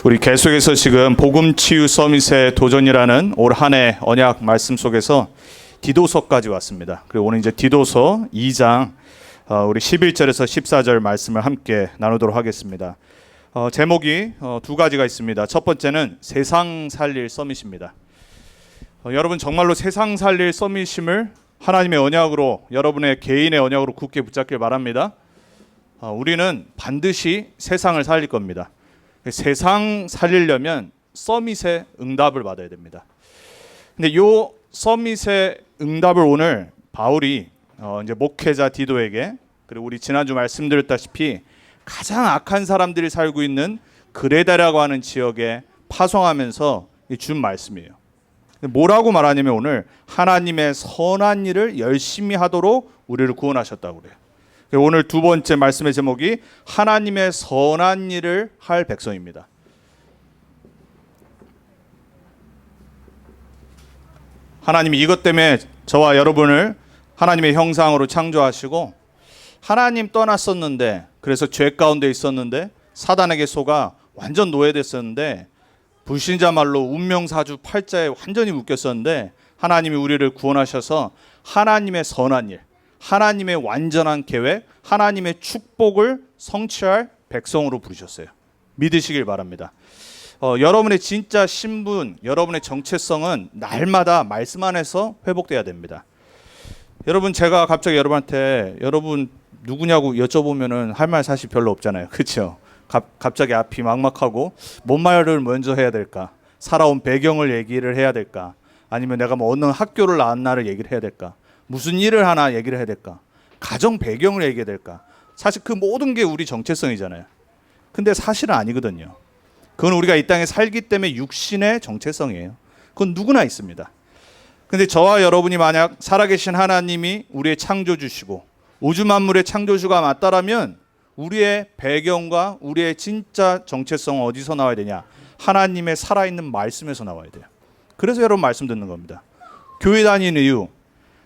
우리 계속해서 지금 복음치유 서밋의 도전이라는 올 한 해 언약 말씀 속에서 디도서까지 왔습니다. 그리고 오늘 이제 디도서 2장 우리 11절에서 14절 말씀을 함께 나누도록 하겠습니다. 제목이 두 가지가 있습니다. 첫 번째는 세상 살릴 서밋입니다. 여러분 정말로 세상 살릴 서밋임을 하나님의 언약으로, 여러분의 개인의 언약으로 굳게 붙잡길 바랍니다. 우리는 반드시 세상을 살릴 겁니다. 세상 살리려면 서밋의 응답을 받아야 됩니다. 근데 요 서밋의 응답을 오늘 바울이 이제 목회자 디도에게, 그리고 우리 지난주 말씀드렸다시피 가장 악한 사람들이 살고 있는 그레다라고 하는 지역에 파송하면서 준 말씀이에요. 뭐라고 말하냐면 오늘 하나님의 선한 일을 열심히 하도록 우리를 구원하셨다고 그래요. 오늘 두 번째 말씀의 제목이 하나님의 선한 일을 할 백성입니다. 하나님이 이것 때문에 저와 여러분을 하나님의 형상으로 창조하시고, 하나님 떠났었는데, 그래서 죄 가운데 있었는데 사단에게 속아 완전 노예됐었는데, 불신자 말로 운명사주 팔자에 완전히 묶였었는데 하나님이 우리를 구원하셔서 하나님의 선한 일, 하나님의 완전한 계획, 하나님의 축복을 성취할 백성으로 부르셨어요. 믿으시길 바랍니다. 여러분의 진짜 신분, 여러분의 정체성은 날마다 말씀 안에서 회복돼야 됩니다. 여러분, 제가 갑자기 여러분한테 여러분 누구냐고 여쭤보면은 할 말 사실 별로 없잖아요. 그렇죠? 갑자기 앞이 막막하고 뭔 말을 먼저 해야 될까? 살아온 배경을 얘기를 해야 될까? 아니면 내가 뭐 어느 학교를 나왔나를 얘기를 해야 될까? 무슨 일을 하나 얘기를 해야 될까? 가정 배경을 얘기해야 될까? 사실 그 모든 게 우리 정체성이잖아요. 근데 사실은 아니거든요. 그건 우리가 이 땅에 살기 때문에 육신의 정체성이에요. 그건 누구나 있습니다. 근데 저와 여러분이 만약 살아계신 하나님이 우리의 창조주시고 우주 만물의 창조주가 맞다라면 우리의 배경과 우리의 진짜 정체성은 어디서 나와야 되냐? 하나님의 살아있는 말씀에서 나와야 돼요. 그래서 여러분 말씀 듣는 겁니다. 교회 다니는 이유,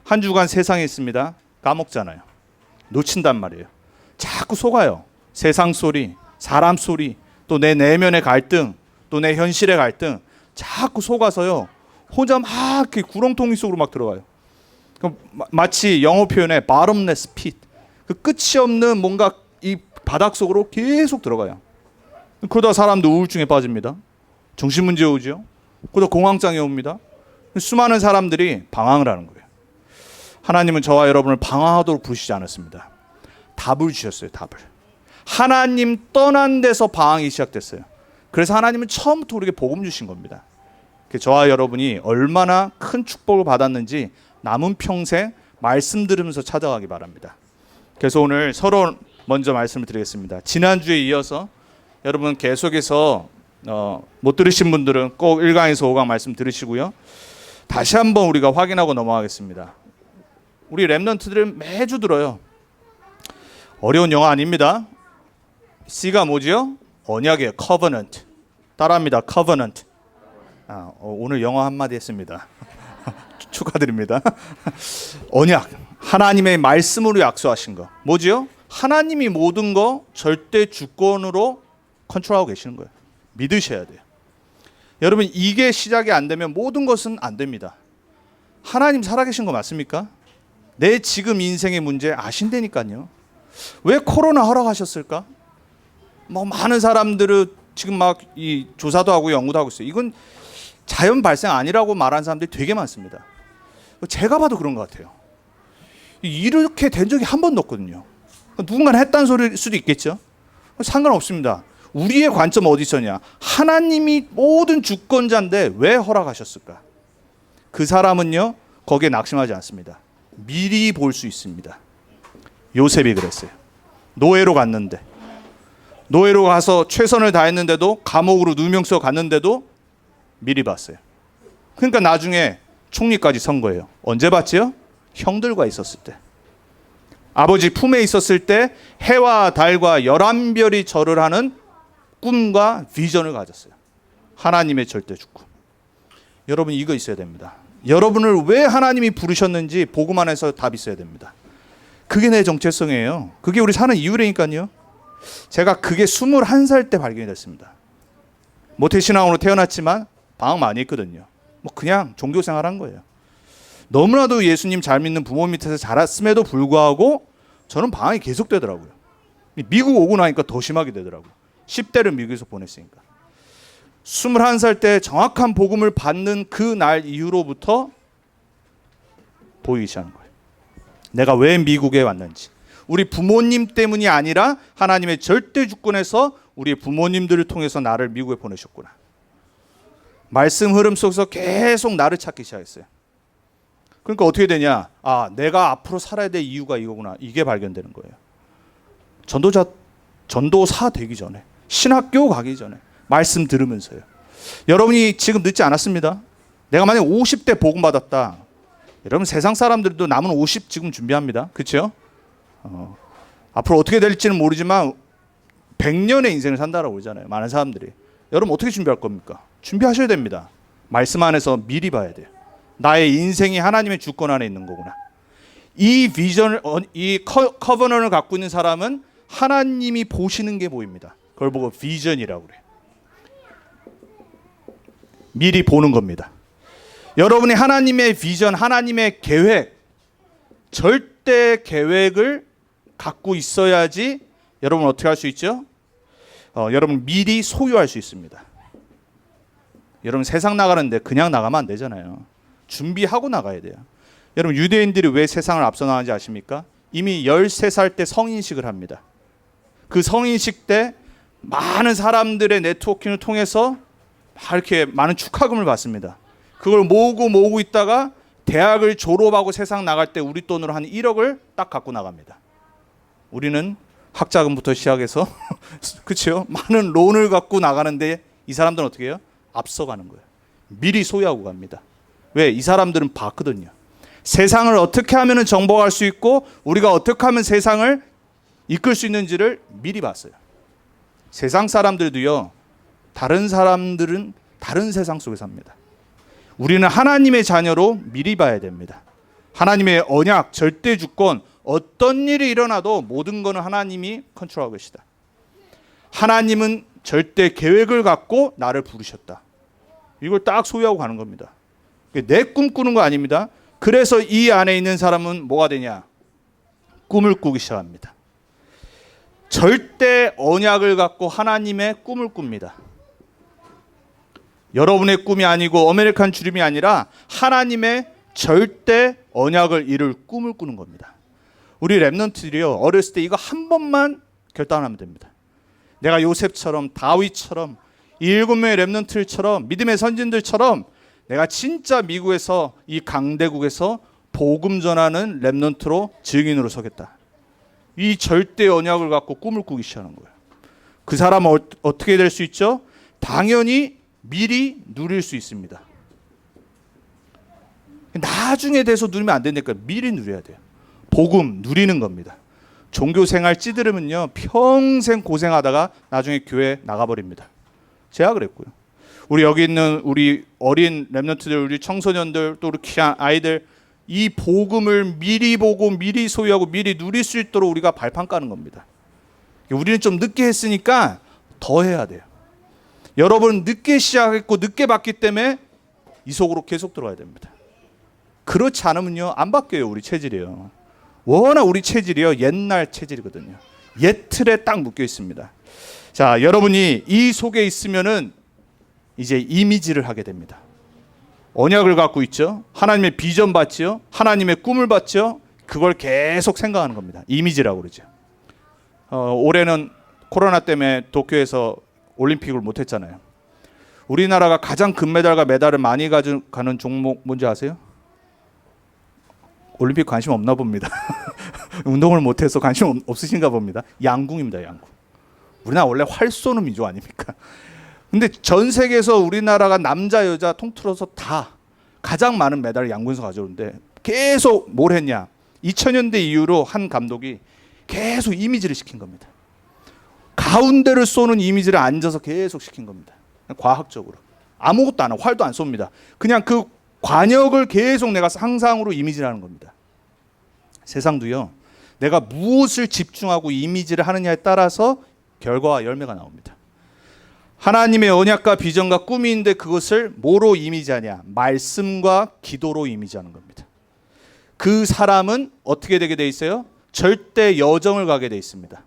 한 주간 세상에 있습니다. 까먹잖아요. 놓친단 말이에요. 자꾸 속아요. 세상 소리, 사람 소리, 또 내 내면의 갈등, 또 내 현실의 갈등, 자꾸 속아서요. 혼자 막 이렇게 구렁텅이 속으로 막 들어가요. 마치 영어 표현에 bottomless pit, 그 끝이 없는 뭔가 이 바닥 속으로 계속 들어가요. 그러다 사람도 우울증에 빠집니다. 정신문제 오죠. 그러다 공황장애 옵니다. 수많은 사람들이 방황을 하는 거예요. 하나님은 저와 여러분을 방황하도록 부르시지 않았습니다. 답을 주셨어요. 답을. 하나님 떠난 데서 방황이 시작됐어요. 그래서 하나님은 처음부터 우리에게 복음 주신 겁니다. 저와 여러분이 얼마나 큰 축복을 받았는지 남은 평생 말씀 들으면서 찾아가기 바랍니다. 그래서 오늘 서로 먼저 말씀을 드리겠습니다. 지난주에 이어서 여러분 계속해서 못 들으신 분들은 꼭 1강에서 5강 말씀 들으시고요. 다시 한번 우리가 확인하고 넘어가겠습니다. 우리 랩런트들은 매주 들어요. 어려운 영어 아닙니다. C가 뭐지요? 언약이에요. covenant. 따라합니다. covenant. 오늘 영어 한마디 했습니다. 축하드립니다. 언약. 하나님의 말씀으로 약속하신 거. 뭐지요? 하나님이 모든 거 절대 주권으로 컨트롤하고 계시는 거예요. 믿으셔야 돼요. 여러분, 이게 시작이 안 되면 모든 것은 안 됩니다. 하나님 살아계신 거 맞습니까? 내 지금 인생의 문제 아신다니까요. 왜 코로나 허락하셨을까? 뭐 많은 사람들은 지금 막 이 조사도 하고 연구도 하고 있어요. 이건 자연 발생 아니라고 말하는 사람들이 되게 많습니다. 제가 봐도 그런 것 같아요. 이렇게 된 적이 한 번도 없거든요. 누군가는 했다는 소리일 수도 있겠죠. 상관없습니다. 우리의 관점은 어디 있었냐? 하나님이 모든 주권자인데 왜 허락하셨을까? 그 사람은요, 거기에 낙심하지 않습니다. 미리 볼 수 있습니다. 요셉이 그랬어요. 노예로 갔는데, 노예로 가서 최선을 다했는데도, 감옥으로 누명써 갔는데도 미리 봤어요. 그러니까 나중에 총리까지 선 거예요. 언제 봤지요? 형들과 있었을 때. 아버지 품에 있었을 때 해와 달과 11별이 절을 하는 꿈과 비전을 가졌어요. 하나님의 절대 주권. 여러분, 이거 있어야 됩니다. 여러분을 왜 하나님이 부르셨는지 복음 안에서 답이 있어야 됩니다. 그게 내 정체성이에요. 그게 우리 사는 이유라니까요. 제가 그게 21살 때 발견이 됐습니다. 모태신앙으로 태어났지만 방황 많이 했거든요. 뭐 그냥 종교생활한 거예요. 너무나도 예수님 잘 믿는 부모 밑에서 자랐음에도 불구하고 저는 방황이 계속되더라고요. 미국 오고 나니까 더 심하게 되더라고요. 10대를 미국에서 보냈으니까. 21살 때 정확한 복음을 받는 그 날 이후로부터 보이기 시작하는 거예요. 내가 왜 미국에 왔는지. 우리 부모님 때문이 아니라 하나님의 절대 주권에서 우리 부모님들을 통해서 나를 미국에 보내셨구나. 말씀 흐름 속에서 계속 나를 찾기 시작했어요. 그러니까 어떻게 되냐? 아, 내가 앞으로 살아야 될 이유가 이거구나. 이게 발견되는 거예요. 전도사 되기 전에, 신학교 가기 전에 말씀 들으면서요. 여러분이 지금 늦지 않았습니다. 내가 만약 50대 복음 받았다. 여러분 세상 사람들도 남은 50 지금 준비합니다. 그렇죠? 앞으로 어떻게 될지는 모르지만 100년의 인생을 산다라고 그러잖아요. 많은 사람들이. 여러분 어떻게 준비할 겁니까? 준비하셔야 됩니다. 말씀 안에서 미리 봐야 돼요. 나의 인생이 하나님의 주권 안에 있는 거구나. 이 비전을, 이 커버넌을 갖고 있는 사람은 하나님이 보시는 게 보입니다. 그걸 보고 비전이라고 그래요. 미리 보는 겁니다. 여러분이 하나님의 비전, 하나님의 계획, 절대 계획을 갖고 있어야지 여러분 어떻게 할 수 있죠? 여러분 미리 소유할 수 있습니다. 여러분 세상 나가는데 그냥 나가면 안 되잖아요. 준비하고 나가야 돼요. 여러분 유대인들이 왜 세상을 앞서 나가는지 아십니까? 이미 13살 때 성인식을 합니다. 그 성인식 때 많은 사람들의 네트워킹을 통해서 이렇게 많은 축하금을 받습니다. 그걸 모으고 있다가 대학을 졸업하고 세상 나갈 때 우리 돈으로 한 1억을 딱 갖고 나갑니다. 우리는 학자금부터 시작해서 그렇죠? 많은 론을 갖고 나가는데 이 사람들은 어떻게 해요? 앞서가는 거예요. 미리 소유하고 갑니다. 왜? 이 사람들은 봤거든요. 세상을 어떻게 하면 정복할 수 있고 우리가 어떻게 하면 세상을 이끌 수 있는지를 미리 봤어요. 세상 사람들도요. 다른 사람들은 다른 세상 속에 삽니다. 우리는 하나님의 자녀로 미리 봐야 됩니다. 하나님의 언약, 절대 주권, 어떤 일이 일어나도 모든 것은 하나님이 컨트롤하고 계시다. 하나님은 절대 계획을 갖고 나를 부르셨다. 이걸 딱 소유하고 가는 겁니다. 내 꿈꾸는 거 아닙니다. 그래서 이 안에 있는 사람은 뭐가 되냐? 꿈을 꾸기 시작합니다. 절대 언약을 갖고 하나님의 꿈을 꿉니다. 여러분의 꿈이 아니고 아메리칸 주림이 아니라 하나님의 절대 언약을 이룰 꿈을 꾸는 겁니다. 우리 랩런트들이요. 어렸을 때 이거 한 번만 결단하면 됩니다. 내가 요셉처럼 다윗처럼 이 7명의 랩런트들처럼 믿음의 선진들처럼 내가 진짜 미국에서 이 강대국에서 복음 전하는 랩런트로 증인으로 서겠다. 이 절대 언약을 갖고 꿈을 꾸기 시작하는 거예요. 그 사람은 어떻게 될 수 있죠? 당연히 미리 누릴 수 있습니다. 나중에 돼서 누리면 안 되니까 미리 누려야 돼요. 복음 누리는 겁니다. 종교 생활 찌들으면요 평생 고생하다가 나중에 교회 나가버립니다. 제가 그랬고요. 우리 여기 있는 우리 어린 랩런트들, 우리 청소년들, 또 우리 귀한 아이들 이 복음을 미리 보고 미리 소유하고 미리 누릴 수 있도록 우리가 발판 까는 겁니다. 우리는 좀 늦게 했으니까 더 해야 돼요. 여러분 늦게 시작했고 늦게 봤기 때문에 이 속으로 계속 들어가야 됩니다. 그렇지 않으면요 안 바뀌어요. 우리 체질이요. 워낙 우리 체질이요 옛날 체질이거든요. 옛 틀에 딱 묶여 있습니다. 자, 여러분이 이 속에 있으면은 이제 이미지를 하게 됩니다. 언약을 갖고 있죠. 하나님의 비전 받죠. 하나님의 꿈을 받죠. 그걸 계속 생각하는 겁니다. 이미지라고 그러죠. 올해는 코로나 때문에 도쿄에서 올림픽을 못했잖아요. 우리나라가 가장 금메달과 메달을 많이 가져가는 종목 뭔지 아세요? 올림픽 관심 없나 봅니다. 운동을 못해서 관심 없으신가 봅니다. 양궁입니다. 양궁. 우리나라 원래 활 쏘는 민족 아닙니까? 근데 전 세계에서 우리나라가 남자 여자 통틀어서 다 가장 많은 메달을 양궁에서 가져오는데 계속 뭘 했냐? 2000년대 이후로 한 감독이 계속 이미지를 시킨 겁니다. 가운데를 쏘는 이미지를 앉아서 계속 시킨 겁니다. 과학적으로. 아무것도 안 하고 활도 안 쏩니다. 그냥 그 관역을 계속 내가 상상으로 이미지를 하는 겁니다. 세상도요. 내가 무엇을 집중하고 이미지를 하느냐에 따라서 결과와 열매가 나옵니다. 하나님의 언약과 비전과 꿈이 있는데 그것을 뭐로 이미지하냐? 말씀과 기도로 이미지하는 겁니다. 그 사람은 어떻게 되게 돼 있어요? 절대 여정을 가게 돼 있습니다.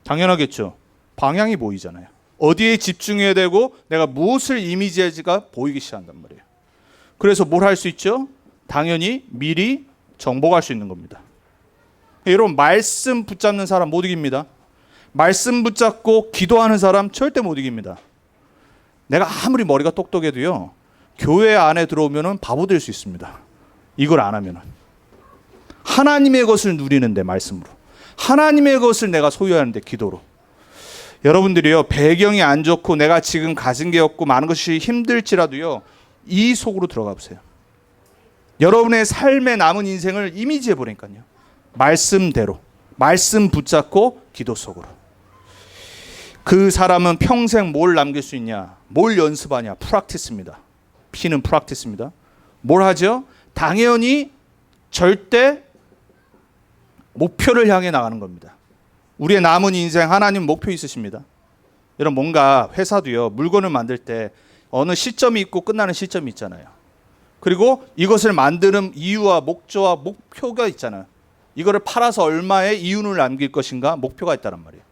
당연하겠죠. 방향이 보이잖아요. 어디에 집중해야 되고 내가 무엇을 이미지해야지가 보이기 시작한단 말이에요. 그래서 뭘 할 수 있죠? 당연히 미리 정복할 수 있는 겁니다. 여러분, 말씀 붙잡는 사람 못 이깁니다. 말씀 붙잡고 기도하는 사람 절대 못 이깁니다. 내가 아무리 머리가 똑똑해도요, 교회 안에 들어오면 바보 될 수 있습니다. 이걸 안 하면. 하나님의 것을 누리는데 말씀으로, 하나님의 것을 내가 소유하는데 기도로. 여러분들이요, 배경이 안 좋고 내가 지금 가진 게 없고 많은 것이 힘들지라도요, 이 속으로 들어가 보세요. 여러분의 삶의 남은 인생을 이미지해 보니까요, 말씀대로, 말씀 붙잡고 기도 속으로. 그 사람은 평생 뭘 남길 수 있냐? 뭘 연습하냐? 프랙티스입니다. P는 프랙티스입니다. 뭘 하죠? 당연히 절대 목표를 향해 나가는 겁니다. 우리의 남은 인생, 하나님 목표 있으십니다. 여러분, 뭔가 회사도요, 물건을 만들 때 어느 시점이 있고 끝나는 시점이 있잖아요. 그리고 이것을 만드는 이유와 목적과 목표가 있잖아요. 이거를 팔아서 얼마의 이윤을 남길 것인가, 목표가 있다란 말이에요.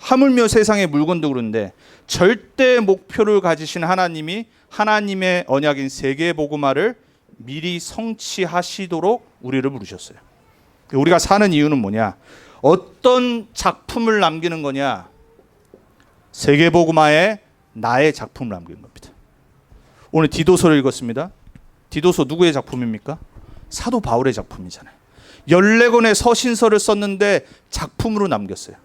하물며 세상의 물건도 그런데 절대 목표를 가지신 하나님이 하나님의 언약인 세계복음화를 미리 성취하시도록 우리를 부르셨어요. 우리가 사는 이유는 뭐냐? 어떤 작품을 남기는 거냐? 세계복음화에 나의 작품을 남기는 겁니다. 오늘 디도서를 읽었습니다. 디도서 누구의 작품입니까? 사도 바울의 작품이잖아요. 14권의 서신서를 썼는데 작품으로 남겼어요.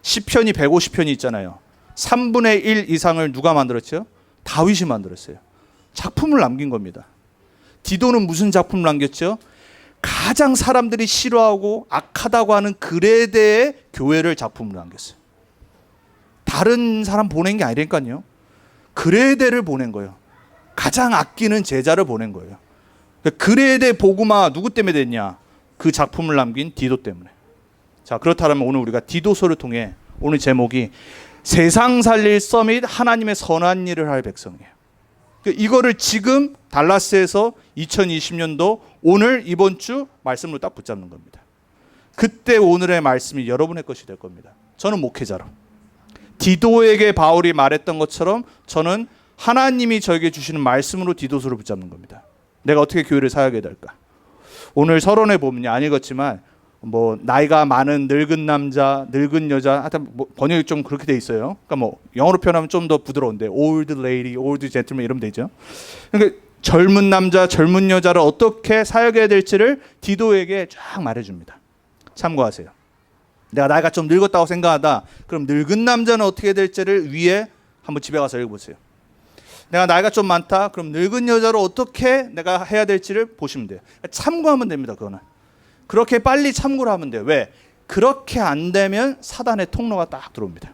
시편이 150편이 있잖아요. 3분의 1 이상을 누가 만들었죠? 다윗이 만들었어요. 작품을 남긴 겁니다. 디도는 무슨 작품을 남겼죠? 가장 사람들이 싫어하고 악하다고 하는 그레데의 교회를 작품으로 남겼어요. 다른 사람 보낸 게 아니라니까요. 그레데를 보낸 거예요. 가장 아끼는 제자를 보낸 거예요. 그레데 복음화 누구 때문에 됐냐? 그 작품을 남긴 디도 때문에. 자, 그렇다면 오늘 우리가 디도서를 통해, 오늘 제목이 세상 살릴 서밋, 하나님의 선한 일을 할 백성이에요. 이거를 지금 달라스에서 2020년도 오늘 이번 주 말씀으로 딱 붙잡는 겁니다. 그때 오늘의 말씀이 여러분의 것이 될 겁니다. 저는 목회자로 디도에게 바울이 말했던 것처럼 저는 하나님이 저에게 주시는 말씀으로 디도서를 붙잡는 겁니다. 내가 어떻게 교회를 사역해야 될까? 오늘 서론에 보면 안 읽었지만 뭐 나이가 많은 늙은 남자, 늙은 여자, 하여튼 뭐 번역이 좀 그렇게 돼 있어요. 그러니까 뭐 영어로 표현하면 좀 더 부드러운데 old lady, old gentleman 이러면 되죠. 그러니까 젊은 남자, 젊은 여자를 어떻게 사역해야 될지를 디도에게 쫙 말해줍니다. 참고하세요. 내가 나이가 좀 늙었다고 생각하다. 그럼 늙은 남자는 어떻게 해야 될지를 위에 한번 집에 가서 읽어보세요. 내가 나이가 좀 많다. 그럼 늙은 여자로 어떻게 내가 해야 될지를 보시면 돼요. 참고하면 됩니다. 그거는. 그렇게 빨리 참고를 하면 돼요. 왜? 그렇게 안 되면 사단의 통로가 딱 들어옵니다.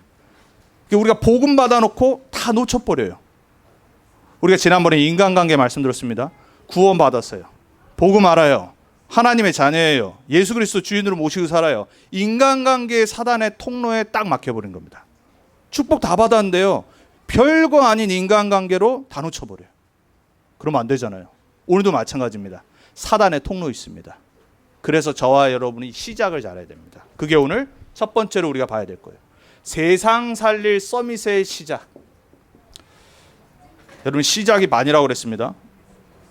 우리가 복음 받아놓고 다 놓쳐버려요. 우리가 지난번에 인간관계 말씀드렸습니다. 구원 받았어요. 복음 알아요. 하나님의 자녀예요. 예수 그리스도 주인으로 모시고 살아요. 인간관계의 사단의 통로에 딱 막혀버린 겁니다. 축복 다 받았는데요, 별거 아닌 인간관계로 다 놓쳐버려요. 그러면 안 되잖아요. 오늘도 마찬가지입니다. 사단의 통로 있습니다. 그래서 저와 여러분이 시작을 잘해야 됩니다. 그게 오늘 첫 번째로 우리가 봐야 될 거예요. 세상 살릴 서밋의 시작. 여러분, 시작이 만이라고 그랬습니다.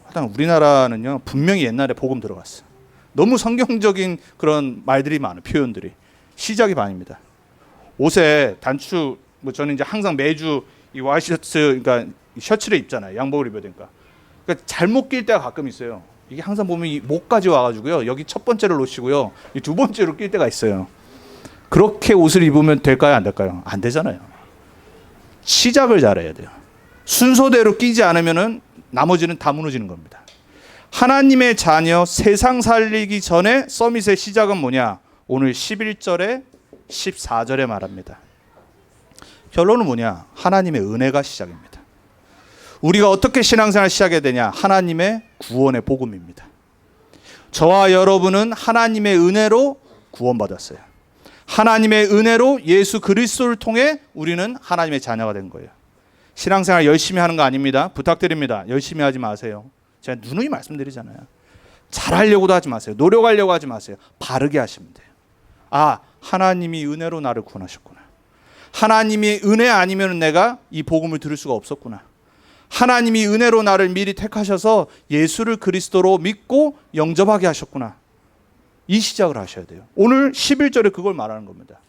하여튼 우리나라는요, 분명히 옛날에 복음 들어갔어요. 너무 성경적인 그런 말들이 많아요. 표현들이. 시작이 반입니다. 옷에 단추, 뭐 저는 이제 항상 매주 이 와이셔츠, 그러니까 셔츠를 입잖아요. 양복을 입어야 되니까. 그러니까 잘못 낄 때가 가끔 있어요. 이게 항상 보면 이 목까지 와가지고요, 여기 첫 번째를 놓으시고요, 이 두 번째로 낄 때가 있어요. 그렇게 옷을 입으면 될까요? 안 될까요? 안 되잖아요. 시작을 잘해야 돼요. 순서대로 끼지 않으면은 나머지는 다 무너지는 겁니다. 하나님의 자녀, 세상 살리기 전에 서밋의 시작은 뭐냐? 오늘 11절에 14절에 말합니다. 결론은 뭐냐? 하나님의 은혜가 시작입니다. 우리가 어떻게 신앙생활을 시작해야 되냐? 하나님의 구원의 복음입니다. 저와 여러분은 하나님의 은혜로 구원받았어요. 하나님의 은혜로 예수 그리스도를 통해 우리는 하나님의 자녀가 된 거예요. 신앙생활 열심히 하는 거 아닙니다. 부탁드립니다. 열심히 하지 마세요. 제가 누누이 말씀드리잖아요. 잘하려고도 하지 마세요. 노력하려고 하지 마세요. 바르게 하시면 돼요. 아, 하나님이 은혜로 나를 구원하셨구나. 하나님이 은혜 아니면 내가 이 복음을 들을 수가 없었구나. 하나님이 은혜로 나를 미리 택하셔서 예수를 그리스도로 믿고 영접하게 하셨구나. 이 시작을 하셔야 돼요. 오늘 11절에 그걸 말하는 겁니다.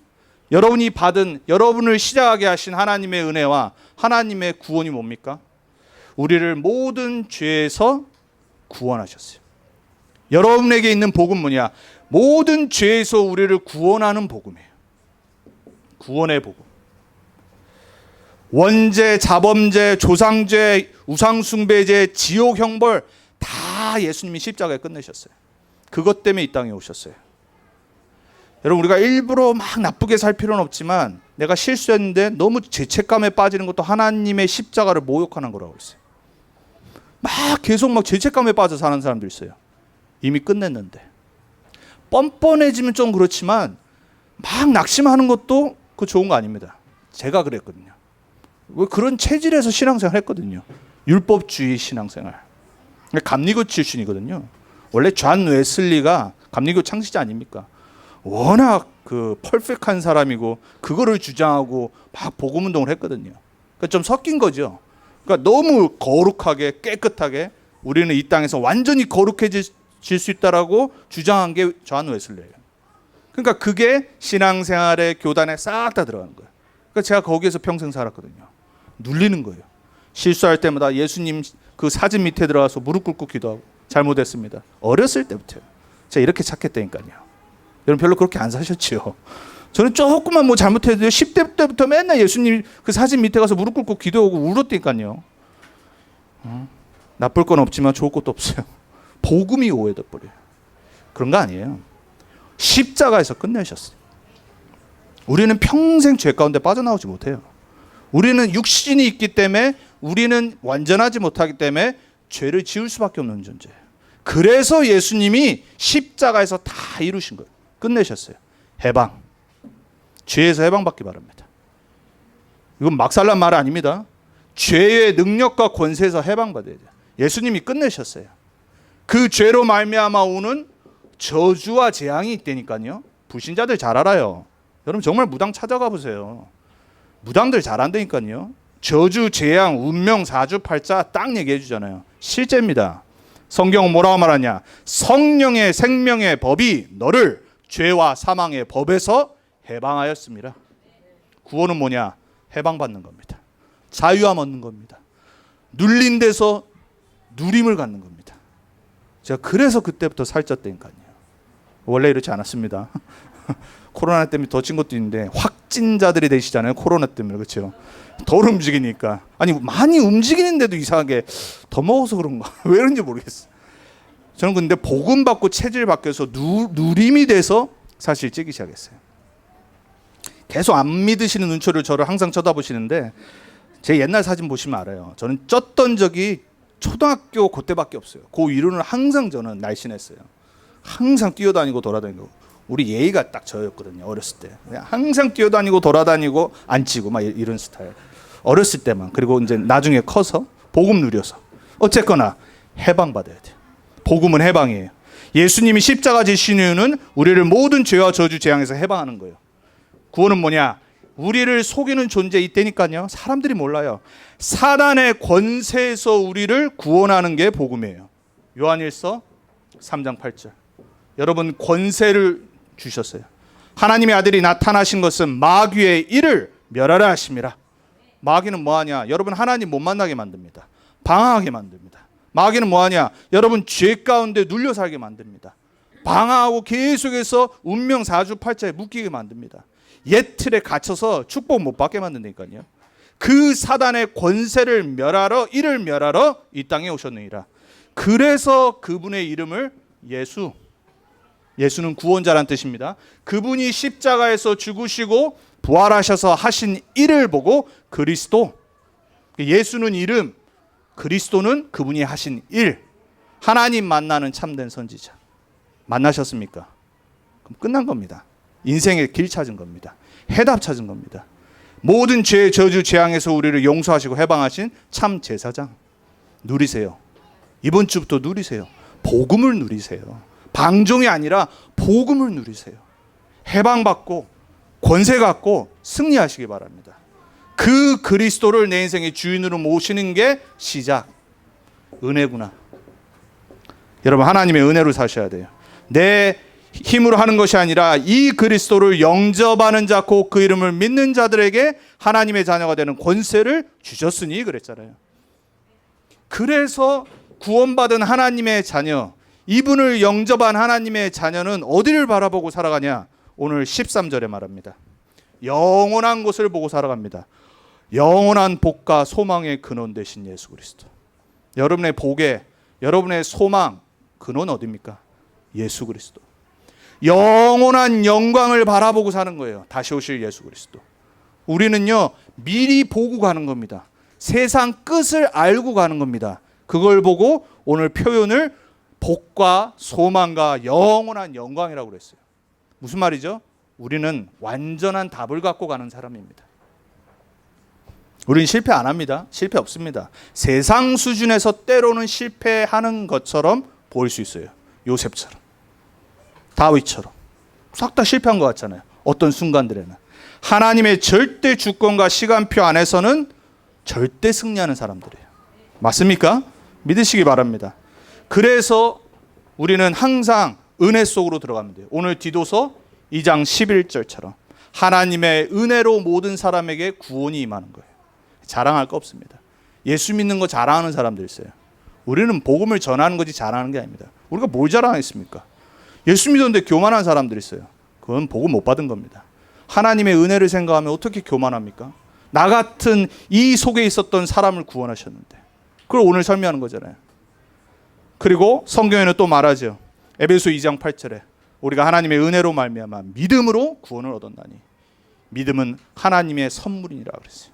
여러분이 받은, 여러분을 시작하게 하신 하나님의 은혜와 하나님의 구원이 뭡니까? 우리를 모든 죄에서 구원하셨어요. 여러분에게 있는 복음 뭐냐? 모든 죄에서 우리를 구원하는 복음이에요. 구원의 복음. 원죄, 자범죄, 조상죄, 우상숭배죄, 지옥 형벌 다 예수님이 십자가에 끝내셨어요. 그것 때문에 이 땅에 오셨어요. 여러분, 우리가 일부러 막 나쁘게 살 필요는 없지만 내가 실수했는데 너무 죄책감에 빠지는 것도 하나님의 십자가를 모욕하는 거라고 했어요. 막 계속 막 죄책감에 빠져 사는 사람들 있어요. 이미 끝냈는데. 뻔뻔해지면 좀 그렇지만 막 낙심하는 것도 그 좋은 거 아닙니다. 제가 그랬거든요. 그런 체질에서 신앙생활 했거든요. 율법주의 신앙생활. 감리교 출신이거든요. 원래 존 웨슬리가 감리교 창시자 아닙니까? 워낙 그 퍼펙트한 사람이고 그거를 주장하고 막 복음 운동을 했거든요. 그러니까 좀 섞인 거죠. 그러니까 너무 거룩하게 깨끗하게 우리는 이 땅에서 완전히 거룩해질 수 있다라고 주장한 게 존 웨슬리예요. 그러니까 그게 신앙생활의 교단에 싹 다 들어가는 거예요. 그러니까 제가 거기에서 평생 살았거든요. 눌리는 거예요. 실수할 때마다 예수님 그 사진 밑에 들어가서 무릎 꿇고 기도하고 잘못했습니다. 어렸을 때부터요. 제가 이렇게 착했다니까요. 여러분 별로 그렇게 안 사셨지요. 저는 조금만 뭐 잘못해도 10대 때부터 맨날 예수님 그 사진 밑에 가서 무릎 꿇고 기도하고 울었다니까요. 나쁠 건 없지만 좋을 것도 없어요. 복음이 오해돼 버려요. 그런 거 아니에요. 십자가에서 끝내셨어요. 우리는 평생 죄 가운데 빠져나오지 못해요. 우리는 육신이 있기 때문에 우리는 완전하지 못하기 때문에 죄를 지을 수밖에 없는 존재예요. 그래서 예수님이 십자가에서 다 이루신 거예요. 끝내셨어요. 해방. 죄에서 해방받기 바랍니다. 이건 막살난 말 아닙니다. 죄의 능력과 권세에서 해방받아야 돼요. 예수님이 끝내셨어요. 그 죄로 말미암아 오는 저주와 재앙이 있다니까요. 불신자들 잘 알아요. 여러분 정말 무당 찾아가 보세요. 무당들 잘 안다니까요. 저주, 재앙, 운명, 사주팔자 딱 얘기해 주잖아요. 실제입니다. 성경은 뭐라고 말하냐? 성령의 생명의 법이 너를 죄와 사망의 법에서 해방하였습니다. 구원은 뭐냐? 해방받는 겁니다. 자유함 얻는 겁니다. 눌린 데서 누림을 갖는 겁니다. 제가 그래서 그때부터 살쪘다니까요. 원래 이렇지 않았습니다. 코로나 때문에 더 찐 것도 있는데 확진자들이 되시잖아요. 코로나 때문에. 그렇죠? 덜 움직이니까. 아니 많이 움직이는데도 이상하게 더 먹어서 그런가. 왜 그런지 모르겠어요. 저는 근데 복음 받고 체질 바뀌어서 누림이 돼서 사실 찌기 시작했어요. 계속 안 믿으시는 눈초리를 저를 항상 쳐다보시는데 제 옛날 사진 보시면 알아요. 저는 쪘던 적이 초등학교 그때밖에 없어요. 그 이후로는 항상 저는 날씬했어요. 항상 뛰어다니고 돌아다니고. 우리 예의가 딱 저였거든요. 어렸을 때. 항상 뛰어다니고 돌아다니고 안 찌고 막 이런 스타일. 어렸을 때만. 그리고 이제 나중에 커서 복음 누려서. 어쨌거나 해방받아야 돼요. 복음은 해방이에요. 예수님이 십자가 지신 이유는 우리를 모든 죄와 저주 재앙에서 해방하는 거예요. 구원은 뭐냐? 우리를 속이는 존재 있다니까요. 사람들이 몰라요. 사단의 권세에서 우리를 구원하는 게 복음이에요. 요한일서 3장 8절. 여러분 권세를 주셨어요. 하나님의 아들이 나타나신 것은 마귀의 일을 멸하라 하심이라. 마귀는 뭐하냐? 여러분 하나님 못 만나게 만듭니다. 방황하게 만듭니다. 마귀는 뭐하냐? 여러분 죄 가운데 눌려 살게 만듭니다. 방황하고 계속해서 운명 사주팔자에 묶이게 만듭니다. 옛 틀에 갇혀서 축복 못 받게 만든다니까요. 그 사단의 권세를 멸하러 이를 멸하러 이 땅에 오셨느니라. 그래서 그분의 이름을 예수는 구원자란 뜻입니다. 그분이 십자가에서 죽으시고 부활하셔서 하신 일을 보고 그리스도, 예수는 이름, 그리스도는 그분이 하신 일, 하나님 만나는 참된 선지자. 만나셨습니까? 그럼 끝난 겁니다. 인생의 길 찾은 겁니다. 해답 찾은 겁니다. 모든 죄, 저주, 재앙에서 우리를 용서하시고 해방하신 참 제사장 누리세요. 이번 주부터 누리세요. 복음을 누리세요. 방종이 아니라 복음을 누리세요. 해방받고 권세 갖고 승리하시기 바랍니다. 그 그리스도를 내 인생의 주인으로 모시는 게 시작. 은혜구나. 여러분, 하나님의 은혜로 사셔야 돼요. 내 힘으로 하는 것이 아니라 이 그리스도를 영접하는 자, 곧 그 이름을 믿는 자들에게 하나님의 자녀가 되는 권세를 주셨으니 그랬잖아요. 그래서 구원받은 하나님의 자녀, 이분을 영접한 하나님의 자녀는 어디를 바라보고 살아가냐? 오늘 13절에 말합니다. 영원한 곳을 보고 살아갑니다. 영원한 복과 소망의 근원 되신 예수 그리스도. 여러분의 복에, 여러분의 소망 근원 어디입니까? 예수 그리스도. 영원한 영광을 바라보고 사는 거예요. 다시 오실 예수 그리스도. 우리는요, 미리 보고 가는 겁니다. 세상 끝을 알고 가는 겁니다. 그걸 보고 오늘 표현을 복과 소망과 영원한 영광이라고 그랬어요. 무슨 말이죠? 우리는 완전한 답을 갖고 가는 사람입니다. 우리는 실패 안 합니다. 실패 없습니다. 세상 수준에서 때로는 실패하는 것처럼 보일 수 있어요. 요셉처럼, 다윗처럼 싹 다 실패한 것 같잖아요. 어떤 순간들에는. 하나님의 절대 주권과 시간표 안에서는 절대 승리하는 사람들이에요. 맞습니까? 믿으시기 바랍니다. 그래서 우리는 항상 은혜 속으로 들어가면 돼요. 오늘 디도서 2장 11절처럼 하나님의 은혜로 모든 사람에게 구원이 임하는 거예요. 자랑할 거 없습니다. 예수 믿는 거 자랑하는 사람들 있어요. 우리는 복음을 전하는 거지 자랑하는 게 아닙니다. 우리가 뭘 자랑했습니까? 예수 믿었는데 교만한 사람들이 있어요. 그건 복음 못 받은 겁니다. 하나님의 은혜를 생각하면 어떻게 교만합니까? 나 같은 이 속에 있었던 사람을 구원하셨는데, 그걸 오늘 설명하는 거잖아요. 그리고 성경에는 또 말하죠. 에베소 2장 8절에 우리가 하나님의 은혜로 말미암아 믿음으로 구원을 얻었나니, 믿음은 하나님의 선물이니라 그랬어요.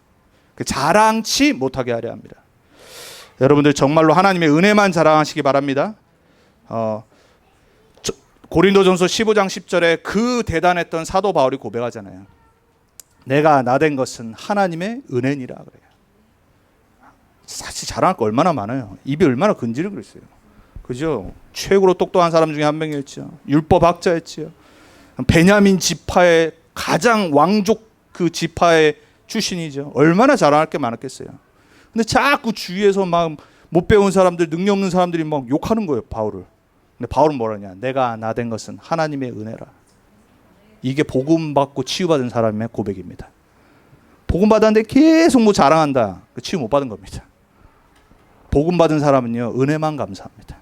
자랑치 못하게 하려 합니다. 여러분들 정말로 하나님의 은혜만 자랑하시기 바랍니다. 고린도전서 15장 10절에 그 대단했던 사도 바울이 고백하잖아요. 내가 나된 것은 하나님의 은혜니라 그래요. 사실 자랑할 거 얼마나 많아요. 입이 얼마나 근질을 그랬어요. 그죠? 최고로 똑똑한 사람 중에 한 명이었죠. 율법학자였죠. 베냐민 지파의 가장 왕족 그 지파의 출신이죠. 얼마나 자랑할 게 많았겠어요. 근데 자꾸 주위에서 막 못 배운 사람들, 능력 없는 사람들이 막 욕하는 거예요, 바울을. 근데 바울은 뭐라냐? 내가 나된 것은 하나님의 은혜라. 이게 복음 받고 치유받은 사람의 고백입니다. 복음 받았는데 계속 뭐 자랑한다. 치유 못 받은 겁니다. 복음 받은 사람은요, 은혜만 감사합니다.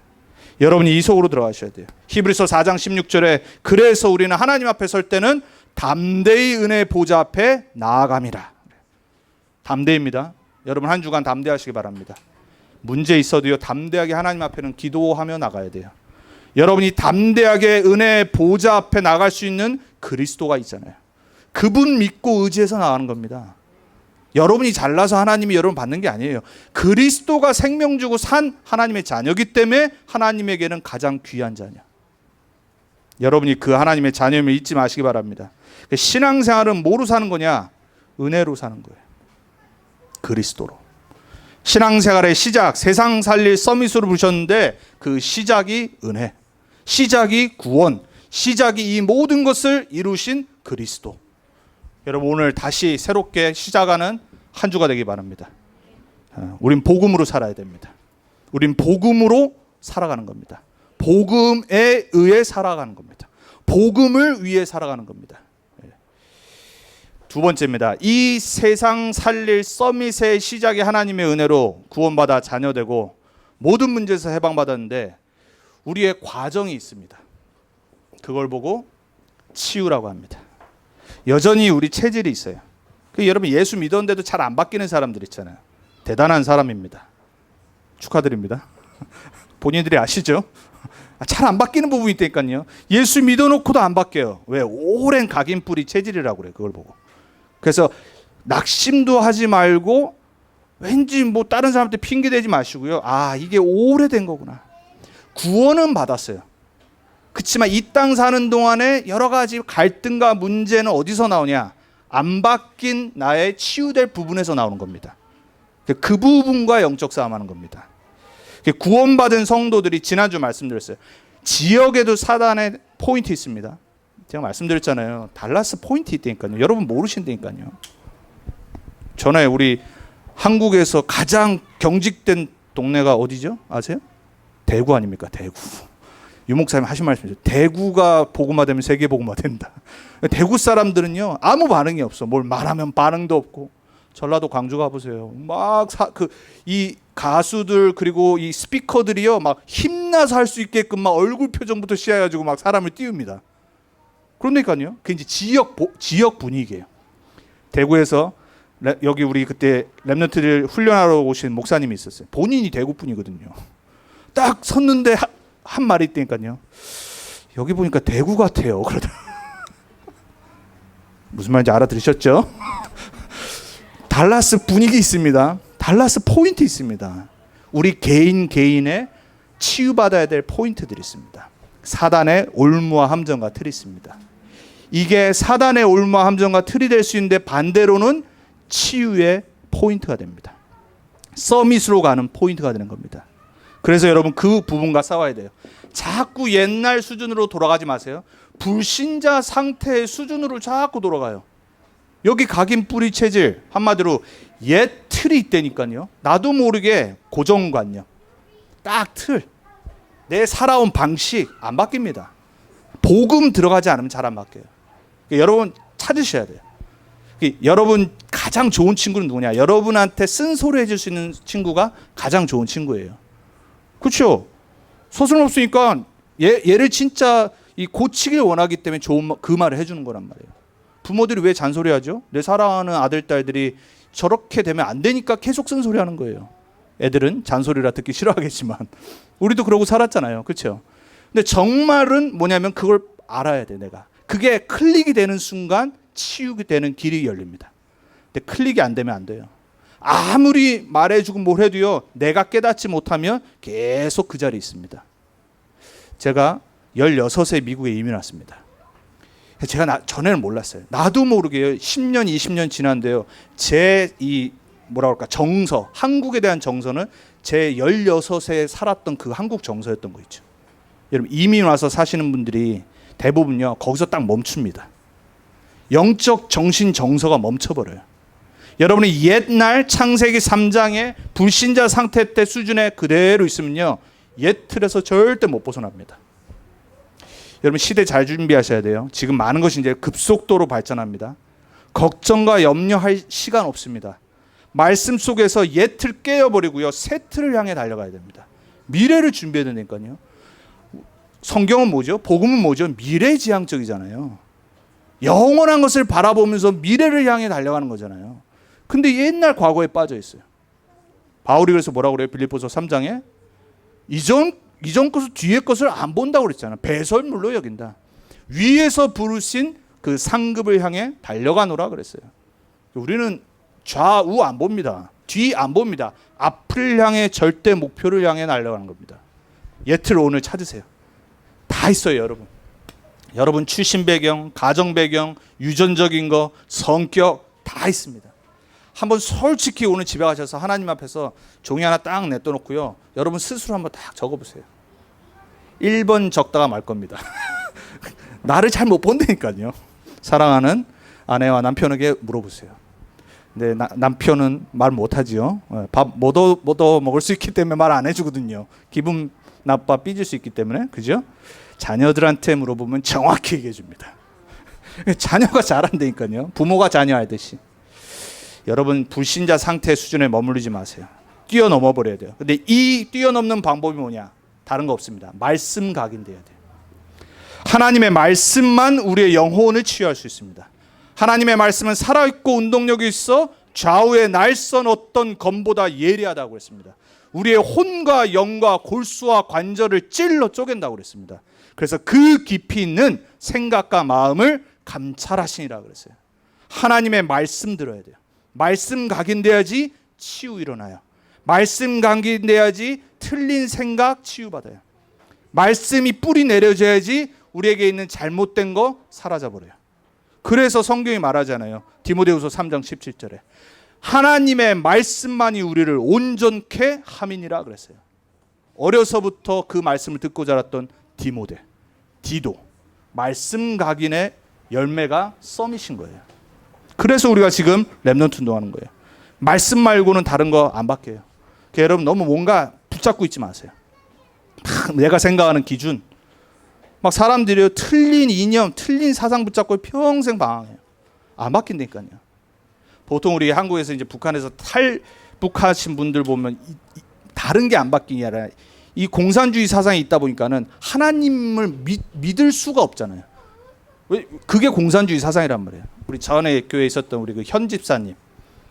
여러분이 이 속으로 들어가셔야 돼요. 히브리서 4장 16절에 그래서 우리는 하나님 앞에 설 때는 담대히 은혜 보좌 앞에 나아감이라. 담대입니다. 여러분 한 주간 담대하시기 바랍니다. 문제 있어도요, 담대하게 하나님 앞에는 기도하며 나가야 돼요. 여러분이 담대하게 은혜 보좌 앞에 나갈 수 있는 그리스도가 있잖아요. 그분 믿고 의지해서 나가는 겁니다. 여러분이 잘나서 하나님이 여러분 받는 게 아니에요. 그리스도가 생명 주고 산 하나님의 자녀이기 때문에 하나님에게는 가장 귀한 자녀. 여러분이 그 하나님의 자녀임을 잊지 마시기 바랍니다. 신앙생활은 뭐로 사는 거냐? 은혜로 사는 거예요. 그리스도로. 신앙생활의 시작, 세상 살릴 서밋으로 부르셨는데 그 시작이 은혜, 시작이 구원, 시작이 이 모든 것을 이루신 그리스도. 여러분 오늘 다시 새롭게 시작하는 한 주가 되기 바랍니다. 우린 복음으로 살아야 됩니다. 우린 복음으로 살아가는 겁니다. 복음에 의해 살아가는 겁니다. 복음을 위해 살아가는 겁니다. 두 번째입니다. 이 세상 살릴 서밋의 시작이 하나님의 은혜로 구원받아 자녀되고 모든 문제에서 해방받았는데 우리의 과정이 있습니다. 그걸 보고 치유라고 합니다. 여전히 우리 체질이 있어요. 여러분 예수 믿었는데도 잘 안 바뀌는 사람들 있잖아요. 대단한 사람입니다. 축하드립니다. 본인들이 아시죠? 잘 안 바뀌는 부분이 있다니까요. 예수 믿어놓고도 안 바뀌어요. 왜? 오랜 각인뿌리 체질이라고 그래요. 그걸 보고. 그래서 낙심도 하지 말고 왠지 뭐 다른 사람한테 핑계 대지 마시고요. 아, 이게 오래된 거구나. 구원은 받았어요. 그렇지만 이 땅 사는 동안에 여러 가지 갈등과 문제는 어디서 나오냐? 안 바뀐 나의 치유될 부분에서 나오는 겁니다. 그 부분과 영적 싸움하는 겁니다. 구원받은 성도들이 지난주 말씀드렸어요. 지역에도 사단의 포인트 있습니다. 제가 말씀드렸잖아요. 달라스 포인트 있다니까요. 여러분 모르신다니까요. 전에 우리 한국에서 가장 경직된 동네가 어디죠? 아세요? 대구 아닙니까? 대구. 유 목사님 하신 말씀이죠. 대구가 복음화되면 세계 복음화된다. 대구 사람들은요 아무 반응이 없어. 뭘 말하면 반응도 없고. 전라도 광주 가보세요. 막 이 가수들 그리고 이 스피커들이요 막 힘나서 할 수 있게끔 막 얼굴 표정부터 시작해가지고 막 사람을 띄웁니다. 그러니까요. 그게 이제 지역 분위기예요. 대구에서 여기 우리 그때 랩런트들 훈련하러 오신 목사님이 있었어요. 본인이 대구 분이거든요. 딱 섰는데 한 말이 있다니까요. 여기 보니까 대구 같아요. 그러다 무슨 말인지 알아들으셨죠? 달라스 분위기 있습니다. 달라스 포인트 있습니다. 우리 개인의 치유받아야 될 포인트들이 있습니다. 사단의 올무와 함정과 틀이 있습니다. 이게 사단의 올무와 함정과 틀이 될 수 있는데 반대로는 치유의 포인트가 됩니다. 서밋으로 가는 포인트가 되는 겁니다. 그래서 여러분 그 부분과 싸워야 돼요. 자꾸 옛날 수준으로 돌아가지 마세요. 불신자 상태의 수준으로 자꾸 돌아가요. 여기 각인 뿌리 체질 한마디로 옛 틀이 있다니까요. 나도 모르게 고정관념 딱 틀. 내 살아온 방식 안 바뀝니다. 복음 들어가지 않으면 잘 안 바뀌어요. 그러니까 여러분 찾으셔야 돼요. 그러니까 여러분 가장 좋은 친구는 누구냐? 여러분한테 쓴소리 해줄 수 있는 친구가 가장 좋은 친구예요. 그렇죠? 서슴없으니까 얘를 진짜 고치길 원하기 때문에 좋은 그 말을 해주는 거란 말이에요. 부모들이 왜 잔소리하죠? 내 사랑하는 아들, 딸들이 저렇게 되면 안 되니까 계속 쓴소리하는 거예요. 애들은 잔소리라 듣기 싫어하겠지만 우리도 그러고 살았잖아요. 그렇죠? 근데 정말은 뭐냐면 그걸 알아야 돼. 내가. 그게 클릭이 되는 순간 치유가 되는 길이 열립니다. 근데 클릭이 안 되면 안 돼요. 아무리 말해주고 뭘 해도요. 내가 깨닫지 못하면 계속 그 자리에 있습니다. 제가 16세 미국에 이민 왔습니다. 제가 전에는 몰랐어요. 나도 모르게요. 10년, 20년 지난데요. 제 정서, 한국에 대한 정서는 제 16세 살았던 그 한국 정서였던 거 있죠. 여러분 이민 와서 사시는 분들이 대부분요. 거기서 딱 멈춥니다. 영적 정신 정서가 멈춰버려요. 여러분이 옛날 창세기 3장의 불신자 상태 때 수준에 그대로 있으면요. 옛 틀에서 절대 못 벗어납니다. 여러분 시대 잘 준비하셔야 돼요. 지금 많은 것이 이제 급속도로 발전합니다. 걱정과 염려할 시간 없습니다. 말씀 속에서 옛 틀 깨어버리고요. 새 틀을 향해 달려가야 됩니다. 미래를 준비해야 되니까요. 성경은 뭐죠? 복음은 뭐죠? 미래지향적이잖아요. 영원한 것을 바라보면서 미래를 향해 달려가는 거잖아요. 근데 옛날 과거에 빠져 있어요. 바울이 그래서 뭐라고 그래요? 빌립보서 3장에 이전 것을 뒤에 것을 안 본다고 그랬잖아요. 배설물로 여긴다. 위에서 부르신 그 상급을 향해 달려가노라 그랬어요. 우리는 좌우 안 봅니다. 뒤 안 봅니다. 앞을 향해 절대 목표를 향해 달려가는 겁니다. 예틀 오늘 찾으세요. 다 있어요, 여러분. 여러분 출신 배경, 가정 배경, 유전적인 거, 성격 다 있습니다. 한번 솔직히 오늘 집에 가셔서 하나님 앞에서 종이 하나 딱 내떠놓고요. 여러분 스스로 한번 딱 적어보세요. 1번 적다가 말 겁니다. 나를 잘 못 본다니까요. 사랑하는 아내와 남편에게 물어보세요. 근데 남편은 말 못하지요. 밥 못 얻어 먹을 수 있기 때문에 말 안 해주거든요. 기분 나빠 삐질 수 있기 때문에. 그죠? 자녀들한테 물어보면 정확히 얘기해 줍니다. 자녀가 잘한다니까요. 부모가 자녀 알듯이. 여러분 불신자 상태 수준에 머무르지 마세요. 뛰어넘어 버려야 돼요. 근데 이 뛰어넘는 방법이 뭐냐? 다른 거 없습니다. 말씀 각인돼야 돼요. 하나님의 말씀만 우리의 영혼을 치유할 수 있습니다. 하나님의 말씀은 살아있고 운동력이 있어 좌우의 날선 어떤 검보다 예리하다고 했습니다. 우리의 혼과 영과 골수와 관절을 찔러 쪼갠다고 그랬습니다. 그래서 그 깊이 있는 생각과 마음을 감찰하시니라 그랬어요. 하나님의 말씀 들어야 돼요. 말씀 각인돼야지 치유 일어나요. 말씀 각인돼야지 틀린 생각 치유받아요. 말씀이 뿌리 내려져야지 우리에게 있는 잘못된 거 사라져버려요. 그래서 성경이 말하잖아요. 디모데후서 3장 17절에 하나님의 말씀만이 우리를 온전케 함이니라 그랬어요. 어려서부터 그 말씀을 듣고 자랐던 디도 말씀 각인의 열매가 썸이신 거예요. 그래서 우리가 지금 렘넌트 운동하는 거예요. 말씀 말고는 다른 거 안 바뀌어요. 그러니까 여러분 너무 뭔가 붙잡고 있지 마세요. 내가 생각하는 기준, 막 사람들이 틀린 이념, 틀린 사상 붙잡고 평생 방황해요. 안 바뀐다니까요. 보통 우리 한국에서 이제 북한에서 탈북하신 분들 보면 다른 게 안 바뀐 게 아니라 이 공산주의 사상이 있다 보니까는 하나님을 믿을 수가 없잖아요. 왜? 그게 공산주의 사상이란 말이에요. 우리 전에 교회에 있었던 우리 그 현 집사님,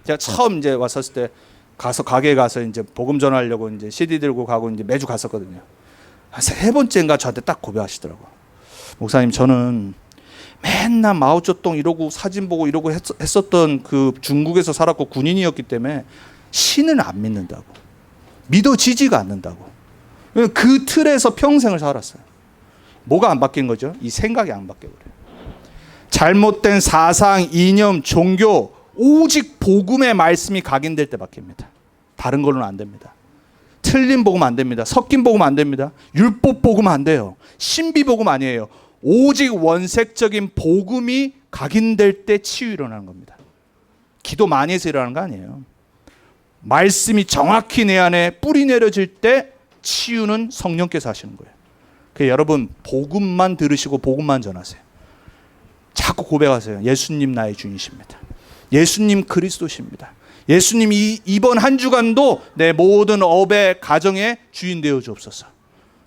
제가 처음 이제 왔었을 때 가게에 가서 이제 복음 전하려고 이제 CD 들고 가고 이제 매주 갔었거든요. 한 3번째인가 저한테 딱 고백하시더라고. 목사님, 저는 맨날 마오쩌둥 이러고 사진 보고 이러고 했었던 그 중국에서 살았고 군인이었기 때문에 신을 안 믿는다고, 믿어지지가 않는다고. 그 틀에서 평생을 살았어요. 뭐가 안 바뀐 거죠? 이 생각이 안 바뀌어버려요. 잘못된 사상, 이념, 종교, 오직 복음의 말씀이 각인될 때 바뀝니다. 다른 걸로는 안 됩니다. 틀린 복음 안 됩니다. 섞인 복음 안 됩니다. 율법 복음 안 돼요. 신비 복음 아니에요. 오직 원색적인 복음이 각인될 때 치유 일어나는 겁니다. 기도 많이 해서 일어나는 거 아니에요. 말씀이 정확히 내 안에 뿌리 내려질 때 치유는 성령께서 하시는 거예요. 그래서 여러분 복음만 들으시고 복음만 전하세요. 자꾸 고백하세요. 예수님 나의 주인이십니다. 예수님 그리스도십니다. 예수님이 이번 한 주간도 내 모든 업의 가정의 주인 되어 주옵소서.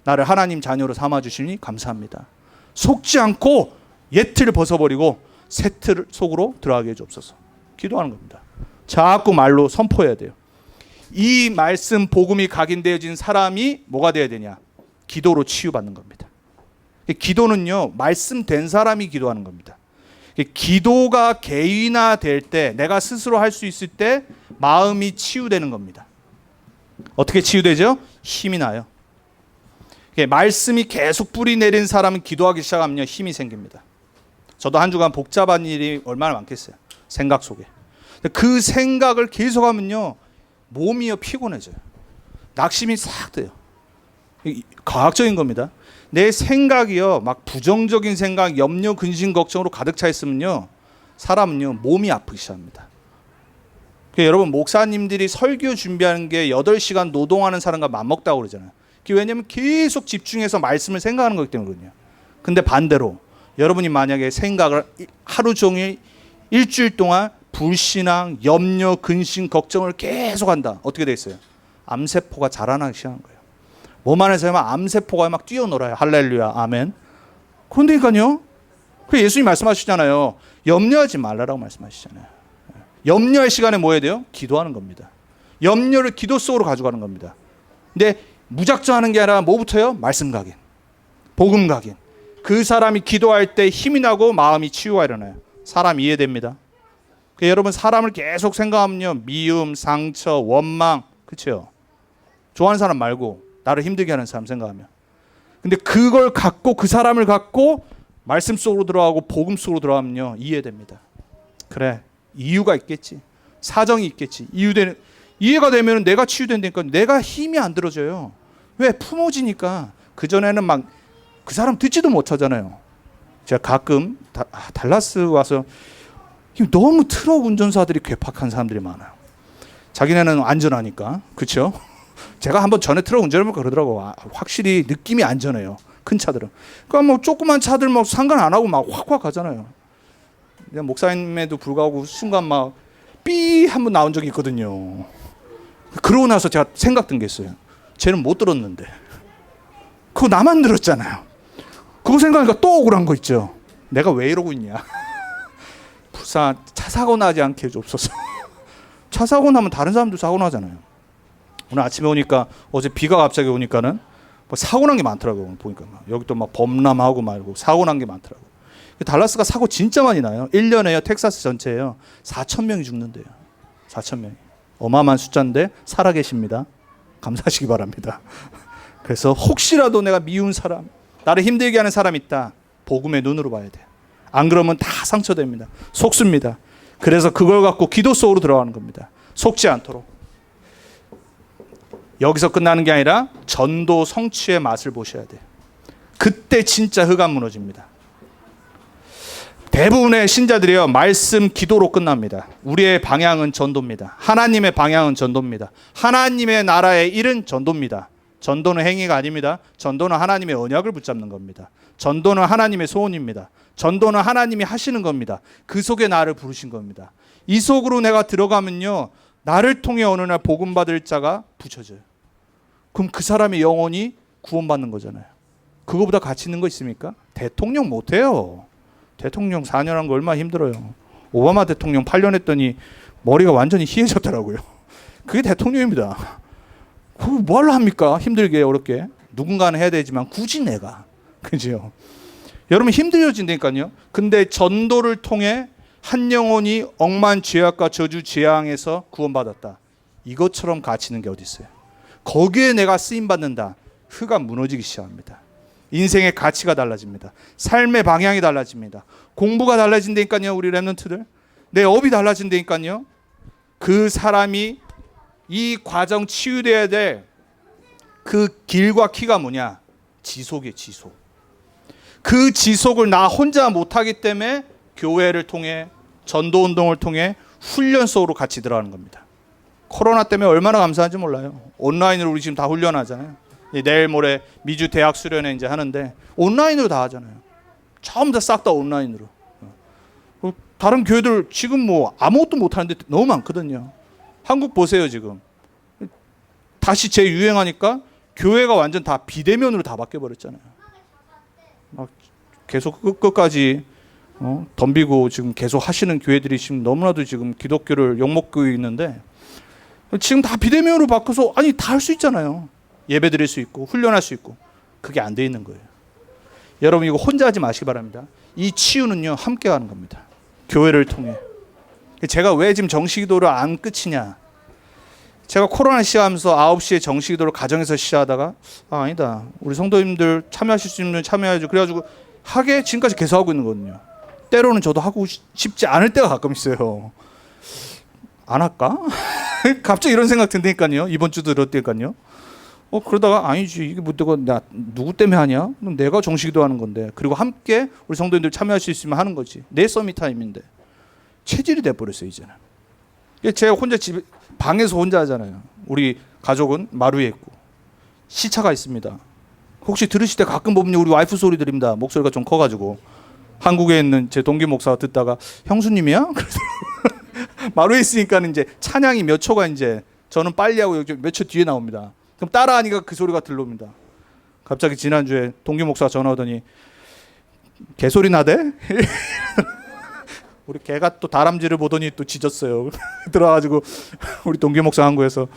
나를 하나님 자녀로 삼아 주시니 감사합니다. 속지 않고 옛 틀을 벗어버리고 새 틀 속으로 들어가게 해 주옵소서. 기도하는 겁니다. 자꾸 말로 선포해야 돼요. 이 말씀 복음이 각인되어진 사람이 뭐가 돼야 되냐? 기도로 치유받는 겁니다. 기도는요, 말씀된 사람이 기도하는 겁니다. 기도가 개인화될 때, 내가 스스로 할 수 있을 때 마음이 치유되는 겁니다. 어떻게 치유되죠? 힘이 나요. 말씀이 계속 뿌리 내린 사람은 기도하기 시작하면 힘이 생깁니다. 저도 한 주간 복잡한 일이 얼마나 많겠어요. 생각 속에. 그 생각을 계속하면요, 몸이요 피곤해져요. 낙심이 싹 돼요. 과학적인 겁니다. 내 생각이요, 막 부정적인 생각, 염려, 근심, 걱정으로 가득 차 있으면요, 사람은요 몸이 아프기 시작합니다. 여러분 목사님들이 설교 준비하는 게 8시간 노동하는 사람과 맞먹다고 그러잖아요. 왜냐하면 계속 집중해서 말씀을 생각하는 거기 때문이거든요. 근데 반대로 여러분이 만약에 생각을 하루 종일 일주일 동안 불신앙, 염려, 근심, 걱정을 계속한다. 어떻게 돼 있어요? 암세포가 자라나기 시작하는 거예요. 몸 안에서 암세포가 막 뛰어놀아요. 할렐루야, 아멘. 그런데니까요, 예수님 말씀하시잖아요. 염려하지 말라라고 말씀하시잖아요. 염려할 시간에 뭐 해야 돼요? 기도하는 겁니다. 염려를 기도 속으로 가져가는 겁니다. 근데 무작정 하는 게 아니라 뭐부터요? 말씀 각인, 복음 각인. 그 사람이 기도할 때 힘이 나고 마음이 치유가 일어나요. 사람 이해됩니다. 여러분 사람을 계속 생각하면요, 미움, 상처, 원망, 그렇죠? 좋아하는 사람 말고 나를 힘들게 하는 사람 생각하면. 근데 그걸 갖고, 그 사람을 갖고 말씀 속으로 들어가고 복음 속으로 들어가면요, 이해됩니다. 그래, 이유가 있겠지, 사정이 있겠지. 이해가 되면 내가 치유된다니까. 내가 힘이 안 들어져요. 왜? 품어지니까. 그전에는 막 그 사람 듣지도 못하잖아요. 제가 가끔 달라스 와서 너무 트럭 운전사들이 괴팍한 사람들이 많아요. 자기네는 안전하니까. 그렇죠? 제가 한번 전에 트럭 운전하면 그러더라고. 확실히 느낌이 안전해요. 큰 차들은. 그러니까 뭐 조그만 차들 막 상관 안 하고 막 확확 가잖아요. 목사님에도 불구하고 순간 막 삐 한번 나온 적이 있거든요. 그러고 나서 제가 생각든 게 있어요. 쟤는 못 들었는데. 그거 나만 들었잖아요. 그거 생각하니까 또 억울한 거 있죠. 내가 왜 이러고 있냐. 불쌍한, 차 사고 나지 않게 해주옵소서. 차 사고 나면 다른 사람도 사고 나잖아요. 오늘 아침에 오니까, 어제 비가 갑자기 오니까는 뭐 사고 난 게 많더라고요. 보니까 여기 또 막 범람하고 말고 사고 난 게 많더라고요. 달라스가 사고 진짜 많이 나요. 1년에요. 텍사스 전체에요. 4,000명이 죽는데요. 4,000명이. 어마어마한 숫자인데 살아계십니다. 감사하시기 바랍니다. 그래서 혹시라도 내가 미운 사람, 나를 힘들게 하는 사람 있다, 복음의 눈으로 봐야 돼요. 안 그러면 다 상처됩니다. 속습니다. 그래서 그걸 갖고 기도 속으로 들어가는 겁니다. 속지 않도록. 여기서 끝나는 게 아니라 전도 성취의 맛을 보셔야 돼요. 그때 진짜 흑암 무너집니다. 대부분의 신자들이요, 말씀 기도로 끝납니다. 우리의 방향은 전도입니다. 하나님의 방향은 전도입니다. 하나님의 나라의 일은 전도입니다. 전도는 행위가 아닙니다. 전도는 하나님의 언약을 붙잡는 겁니다. 전도는 하나님의 소원입니다. 전도는 하나님이 하시는 겁니다. 그 속에 나를 부르신 겁니다. 이 속으로 내가 들어가면요, 나를 통해 어느 날 복음 받을 자가 붙여져요. 그럼 그 사람이 영원히 구원받는 거잖아요. 그거보다 가치 있는 거 있습니까? 대통령 못해요. 대통령 4년 한 거 얼마나 힘들어요. 오바마 대통령 8년 했더니 머리가 완전히 희해졌더라고요. 그게 대통령입니다. 그거 뭘 합니까? 힘들게 어렵게. 누군가는 해야 되지만 굳이 내가. 그죠? 여러분 힘들어진다니까요. 근데 전도를 통해 한 영혼이 억만 죄악과 저주 재앙에서 구원받았다. 이것처럼 가치 있는 게 어디 있어요? 거기에 내가 쓰임받는다. 흑암 무너지기 시작합니다. 인생의 가치가 달라집니다. 삶의 방향이 달라집니다. 공부가 달라진다니까요. 우리 랩런트들. 내 업이 달라진다니까요. 그 사람이 이 과정 치유돼야 될 그 길과 키가 뭐냐? 지속이에요. 지속. 그 지속을 나 혼자 못하기 때문에 교회를 통해 전도운동을 통해 훈련 속으로 같이 들어가는 겁니다. 코로나 때문에 얼마나 감사한지 몰라요. 온라인으로 우리 지금 다 훈련하잖아요. 내일 모레 미주 대학 수련회 이제 하는데 온라인으로 다 하잖아요. 처음 다 싹 다 온라인으로. 다른 교회들 지금 뭐 아무것도 못 하는데 너무 많거든요. 한국 보세요 지금. 다시 재유행하니까 교회가 완전 다 비대면으로 다 바뀌어 버렸잖아요. 막 계속 끝까지 덤비고 지금 계속 하시는 교회들이 지금 너무나도 지금 기독교를 욕먹고 있는데 지금 다 비대면으로 바꿔서 아니 다 할 수 있잖아요. 예배 드릴 수 있고 훈련할 수 있고. 그게 안 돼 있는 거예요. 여러분 이거 혼자 하지 마시기 바랍니다. 이 치유는요 함께 하는 겁니다. 교회를 통해. 제가 왜 지금 정식기도를 안 끝이냐. 제가 코로나 시작하면서 9시에 정식기도를 가정에서 시작하다가 아니다. 우리 성도님들 참여하실 수 있는 참여해야죠. 그래가지고 하게 지금까지 계속 하고 있는 거거든요. 때로는 저도 하고 싶지 않을 때가 가끔 있어요. 안 할까? 갑자기 이런 생각 든다니까요. 이번 주도 이렇다니까요. 그러다가 아니지 이게 뭐 내가 누구 때문에 하냐? 내가 정식기도 하는 건데. 그리고 함께 우리 성도님들 참여할 수 있으면 하는 거지. 내 서밋 타임인데 체질이 돼버렸어요 이제는. 제가 혼자 집에 방에서 혼자 하잖아요. 우리 가족은 마루에 있고 시차가 있습니다. 혹시 들으실 때 가끔 보면 우리 와이프 소리 들립니다. 목소리가 좀 커가지고 한국에 있는 제 동기 목사가 듣다가 형수님이야? 그래서 마루에 있으니까 이제 찬양이 몇 초가 이제 저는 빨리 하고 몇 초 뒤에 나옵니다. 그럼 따라하니까 그 소리가 들려옵니다. 갑자기 지난주에 동기 목사가 전화 오더니 개소리 나대? 우리 개가 또 다람쥐를 보더니 또 짖었어요. 들어가지고 우리 동기 목사 한국에서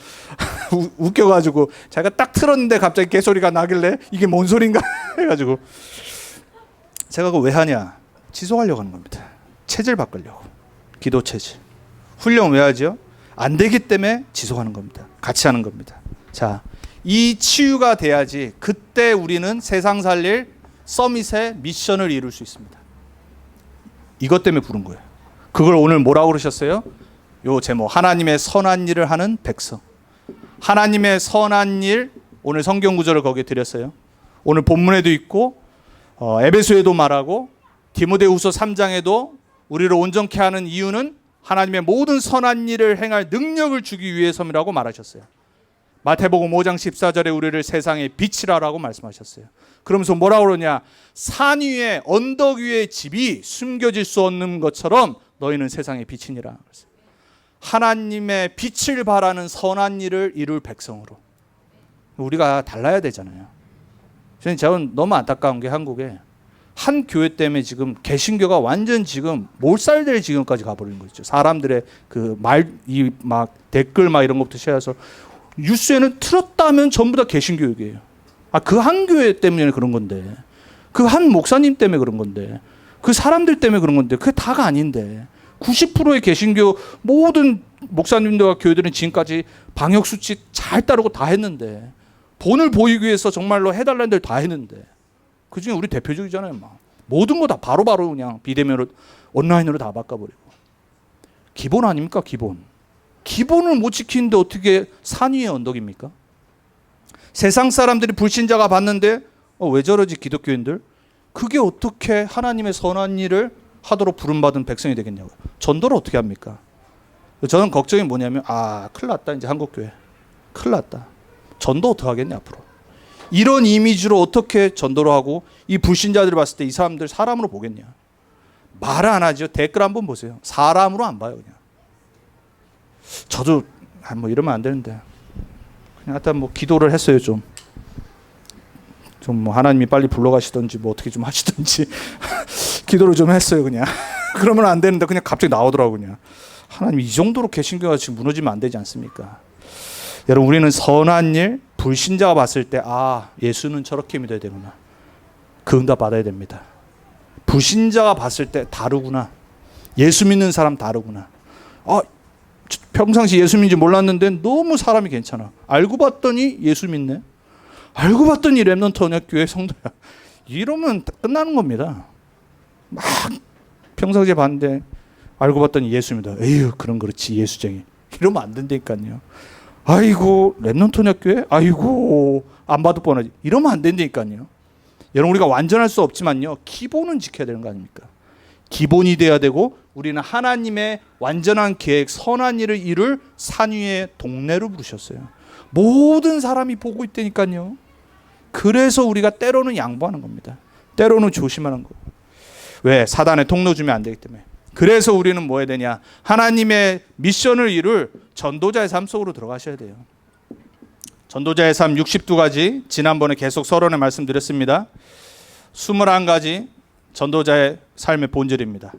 웃겨가지고 자기가 딱 틀었는데 갑자기 개소리가 나길래 이게 뭔 소린가 해가지고 제가 그거 왜 하냐? 지속하려고 하는 겁니다. 체질 바꾸려고. 기도 체질. 훈련 왜 하죠? 안 되기 때문에 지속하는 겁니다. 같이 하는 겁니다. 자, 이 치유가 돼야지 그때 우리는 세상 살릴 서밋의 미션을 이룰 수 있습니다. 이것 때문에 부른 거예요. 그걸 오늘 뭐라고 그러셨어요? 요 제목 하나님의 선한 일을 하는 백성. 하나님의 선한 일 오늘 성경 구절을 거기에 드렸어요. 오늘 본문에도 있고 에베소에도 말하고 디모데후서 3장에도 우리를 온전케 하는 이유는 하나님의 모든 선한 일을 행할 능력을 주기 위해서라고 말하셨어요. 마태복음 5장 14절에 우리를 세상의 빛이라고 말씀하셨어요. 그러면서 뭐라고 그러냐? 산 위에 언덕 위에 집이 숨겨질 수 없는 것처럼 너희는 세상의 빛이니라. 하나님의 빛을 바라는 선한 일을 이룰 백성으로 우리가 달라야 되잖아요. 저는 너무 안타까운 게 한국에 한 교회 때문에 지금 개신교가 완전 지금 몰살될 지경까지 가버리는 거죠. 사람들의 그 막 댓글 막 이런 것부터 시작해서 뉴스에는 틀었다면 전부 다 개신교 얘기예요. 그 한 교회 때문에 그런 건데, 그 한 목사님 때문에 그런 건데, 그 사람들 때문에 그런 건데, 그게 다가 아닌데 90%의 개신교 모든 목사님들과 교회들은 지금까지 방역 수칙 잘 따르고 다 했는데 본을 보이기 위해서 정말로 해달라는 데를 다 했는데 그중에 우리 대표적이잖아요. 막 모든 거 다 바로바로 그냥 비대면으로 온라인으로 다 바꿔버리고. 기본 아닙니까? 기본을 못 지키는데 어떻게 산 위의 언덕입니까? 세상 사람들이 불신자가 봤는데 왜 저러지 기독교인들? 그게 어떻게 하나님의 선한 일을 하도록 부름받은 백성이 되겠냐고요. 전도를 어떻게 합니까? 저는 걱정이 뭐냐면 큰일 났다 이제 한국교회. 큰일 났다. 전도 어떻게 하겠냐 앞으로. 이런 이미지로 어떻게 전도를 하고 이 불신자들이 봤을 때 이 사람들 사람으로 보겠냐. 말을 안 하죠. 댓글 한번 보세요. 사람으로 안 봐요 그냥. 저도 뭐 이러면 안 되는데 그냥 일단 뭐 기도를 했어요. 좀 뭐 하나님이 빨리 불러가시든지 뭐 어떻게 좀 하시든지 기도를 좀 했어요 그냥. 그러면 안 되는데 그냥 갑자기 나오더라고 그냥. 하나님 이 정도로 개신교가 지금 무너지면 안 되지 않습니까? 여러분 우리는 선한 일 불신자가 봤을 때 예수는 저렇게 믿어야 되구나. 그 응답 받아야 됩니다. 불신자가 봤을 때 다르구나. 예수 믿는 사람 다르구나. 평상시 예수 믿는지 몰랐는데 너무 사람이 괜찮아. 알고 봤더니 예수 믿네. 알고 봤더니 렘넌트 언약교회 성도야. 이러면 끝나는 겁니다. 막 평상시에 봤는데 알고 봤더니 예수 믿어. 에휴 그럼 그렇지 예수쟁이. 이러면 안 된다니까요. 아이고 렘넌트 언약교회? 아이고 안 봐도 뻔하지. 이러면 안 된다니까요. 여러분 우리가 완전할 수 없지만요. 기본은 지켜야 되는 거 아닙니까? 기본이 돼야 되고 우리는 하나님의 완전한 계획 선한 일을 이룰 산 위의 동네로 부르셨어요. 모든 사람이 보고 있다니까요. 그래서 우리가 때로는 양보하는 겁니다. 때로는 조심하는 거고. 왜? 사단의 통로 주면 안 되기 때문에. 그래서 우리는 뭐 해야 되냐? 하나님의 미션을 이룰 전도자의 삶 속으로 들어가셔야 돼요. 전도자의 삶 62가지 지난번에 계속 서론에 말씀드렸습니다. 21가지 전도자의 삶의 본질입니다.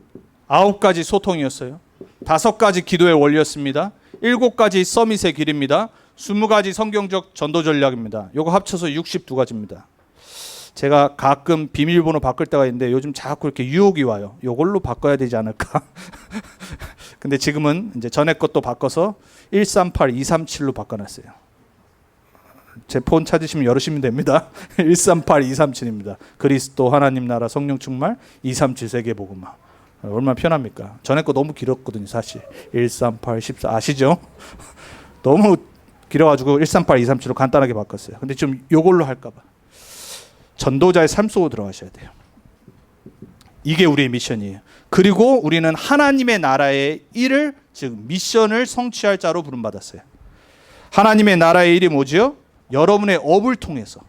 9가지 소통이었어요. 5가지 기도의 원리였습니다. 7가지 서밋의 길입니다. 20가지 성경적 전도 전략입니다. 요거 합쳐서 62가지입니다. 제가 가끔 비밀번호 바꿀 때가 있는데 요즘 자꾸 이렇게 유혹이 와요. 요걸로 바꿔야 되지 않을까? 근데 지금은 이제 전에 것도 바꿔서 138 237로 바꿔놨어요. 제 폰 찾으시면 열으시면 됩니다. 138 237입니다. 그리스도 하나님 나라 성령 충만 237 세계 복음화. 얼마나 편합니까? 전에 거 너무 길었거든요, 사실. 138 14 아시죠? 너무 길어가지고 138 237로 간단하게 바꿨어요. 근데 좀 요걸로 할까봐. 전도자의 삶 속으로 들어가셔야 돼요. 이게 우리의 미션이에요. 그리고 우리는 하나님의 나라의 일을 즉 미션을 성취할 자로 부름받았어요. 하나님의 나라의 일이 뭐지요? 여러분의 업을 통해서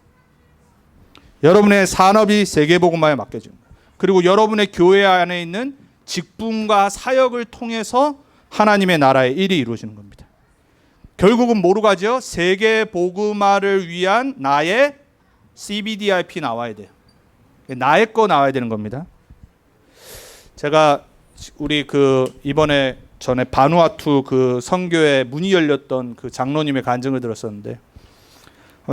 여러분의 산업이 세계복음화에 맡겨집니다. 그리고 여러분의 교회 안에 있는 직분과 사역을 통해서 하나님의 나라의 일이 이루어지는 겁니다. 결국은 뭐로 가죠? 세계복음화를 위한 나의 CBDIP 나와야 돼요. 나의 거 나와야 되는 겁니다. 제가 우리 이번에 전에 바누아투 선교회 문이 열렸던 장로님의 간증을 들었었는데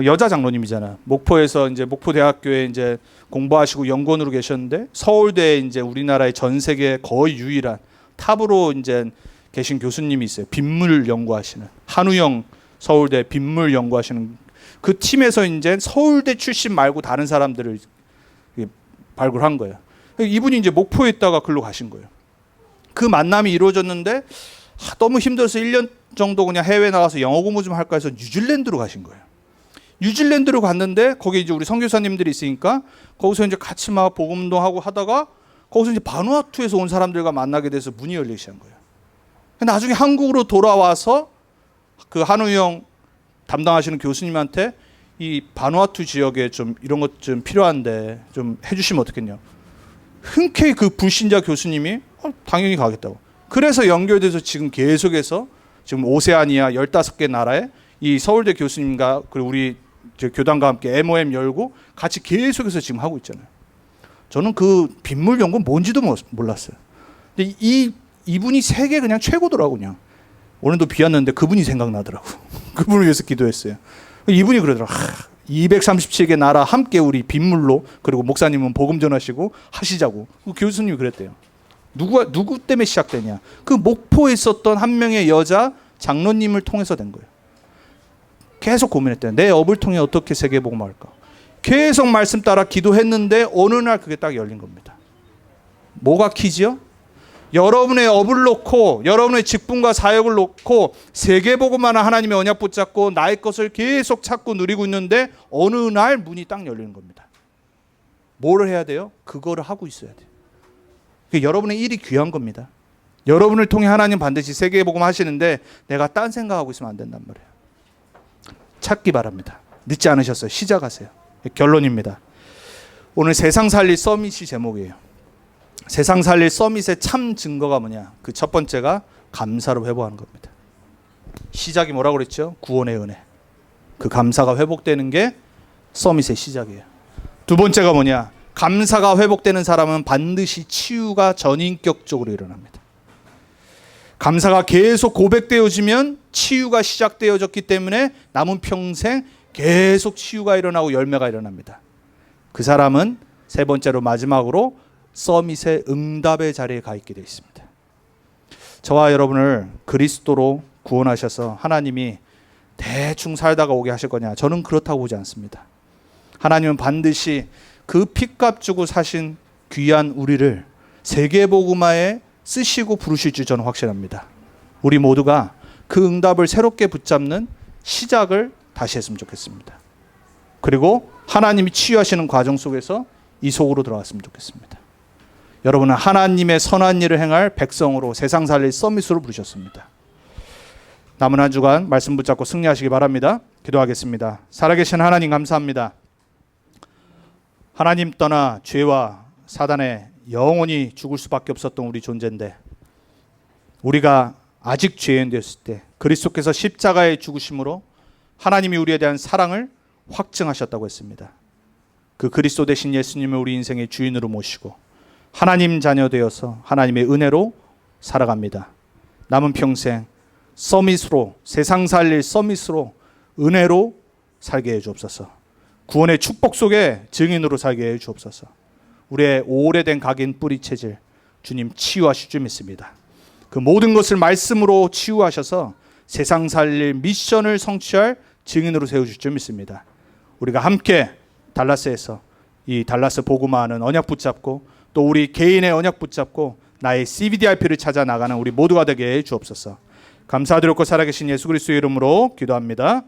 여자 장로님이잖아. 목포에서 이제 목포대학교에 이제 공부하시고 연구원으로 계셨는데 서울대에 이제 우리나라의 전 세계 거의 유일한 탑으로 이제 계신 교수님이 있어요. 빗물 연구하시는 한우영 서울대 빗물 연구하시는 그 팀에서 이제 서울대 출신 말고 다른 사람들을 발굴한 거예요. 이분이 이제 목포에 있다가 글로 가신 거예요. 그 만남이 이루어졌는데 너무 힘들어서 1년 정도 그냥 해외 나가서 영어 공부 좀 할까 해서 뉴질랜드로 가신 거예요. 뉴질랜드로 갔는데 거기 이제 우리 선교사님들이 있으니까 거기서 이제 같이 막 복음동하고 하다가 거기서 이제 바누아투에서 온 사람들과 만나게 돼서 문이 열리기 시작한 거예요. 나중에 한국으로 돌아와서 한우영 담당하시는 교수님한테 이 바누아투 지역에 좀 이런 것 좀 필요한데 좀 해주시면 어떻겠냐. 흔쾌히 불신자 교수님이 당연히 가겠다고. 그래서 연결돼서 지금 계속해서 지금 오세아니아 15개 나라에 이 서울대 교수님과 그리고 우리 교단과 함께 MOM 열고 같이 계속해서 지금 하고 있잖아요. 저는 빗물 연구는 뭔지도 몰랐어요. 근데 이분이 세계 그냥 최고더라고 그냥. 오늘도 비 왔는데 그분이 생각나더라고. 그분을 위해서 기도했어요. 이분이 그러더라고. 237개 나라 함께 우리 빗물로 그리고 목사님은 복음 전하시고 하시자고. 교수님이 그랬대요. 누구 때문에 시작되냐? 목포에 있었던 한 명의 여자 장로님을 통해서 된 거예요. 계속 고민했대요. 내 업을 통해 어떻게 세계복음을 할까? 계속 말씀 따라 기도했는데 어느 날 그게 딱 열린 겁니다. 뭐가 키지요? 여러분의 업을 놓고 여러분의 직분과 사역을 놓고 세계복음만한 하나님의 언약 붙잡고 나의 것을 계속 찾고 누리고 있는데 어느 날 문이 딱 열리는 겁니다. 뭘 해야 돼요? 그거를 하고 있어야 돼요. 그러니까 여러분의 일이 귀한 겁니다. 여러분을 통해 하나님 반드시 세계복음 하시는데 내가 딴 생각하고 있으면 안 된단 말이에요. 찾기 바랍니다. 늦지 않으셨어요. 시작하세요. 결론입니다. 오늘 세상 살릴 서밋이 제목이에요. 세상 살릴 서밋의 참 증거가 뭐냐? 그 첫 번째가 감사로 회복하는 겁니다. 시작이 뭐라고 그랬죠? 구원의 은혜. 그 감사가 회복되는 게 서밋의 시작이에요. 두 번째가 뭐냐? 감사가 회복되는 사람은 반드시 치유가 전인격적으로 일어납니다. 감사가 계속 고백되어지면 치유가 시작되어졌기 때문에 남은 평생 계속 치유가 일어나고 열매가 일어납니다. 그 사람은 세 번째로 마지막으로 서밋의 응답의 자리에 가 있게 되어 있습니다. 저와 여러분을 그리스도로 구원하셔서 하나님이 대충 살다가 오게 하실 거냐? 저는 그렇다고 보지 않습니다. 하나님은 반드시 그 핏값 주고 사신 귀한 우리를 세계복음화에 쓰시고 부르실 줄 저는 확신합니다. 우리 모두가 그 응답을 새롭게 붙잡는 시작을 다시 했으면 좋겠습니다. 그리고 하나님이 치유하시는 과정 속에서 이 속으로 들어갔으면 좋겠습니다. 여러분은 하나님의 선한 일을 행할 백성으로 세상 살릴 서밋으로 부르셨습니다. 남은 한 주간 말씀 붙잡고 승리하시기 바랍니다. 기도하겠습니다. 살아계신 하나님 감사합니다. 하나님 떠나 죄와 사단에 영원히 죽을 수밖에 없었던 우리 존재인데 우리가 아직 죄인 되었을 때 그리스도께서 십자가의 죽으심으로 하나님이 우리에 대한 사랑을 확증하셨다고 했습니다. 그 그리스도 대신 예수님을 우리 인생의 주인으로 모시고 하나님 자녀 되어서 하나님의 은혜로 살아갑니다. 남은 평생 서밋으로 세상 살릴 서밋으로 은혜로 살게 해 주옵소서. 구원의 축복 속에 증인으로 살게 해 주옵소서. 우리의 오래된 각인 뿌리 체질 주님 치유하실 줄 믿습니다. 그 모든 것을 말씀으로 치유하셔서 세상 살릴 미션을 성취할 증인으로 세우실 줄 믿습니다. 우리가 함께 달라스에서 이 달라스 복음화하는 언약 붙잡고 또 우리 개인의 언약 붙잡고 나의 CVDIP를 찾아 나가는 우리 모두가 되게 해 주옵소서. 감사드렸고 살아계신 예수 그리스도의 이름으로 기도합니다.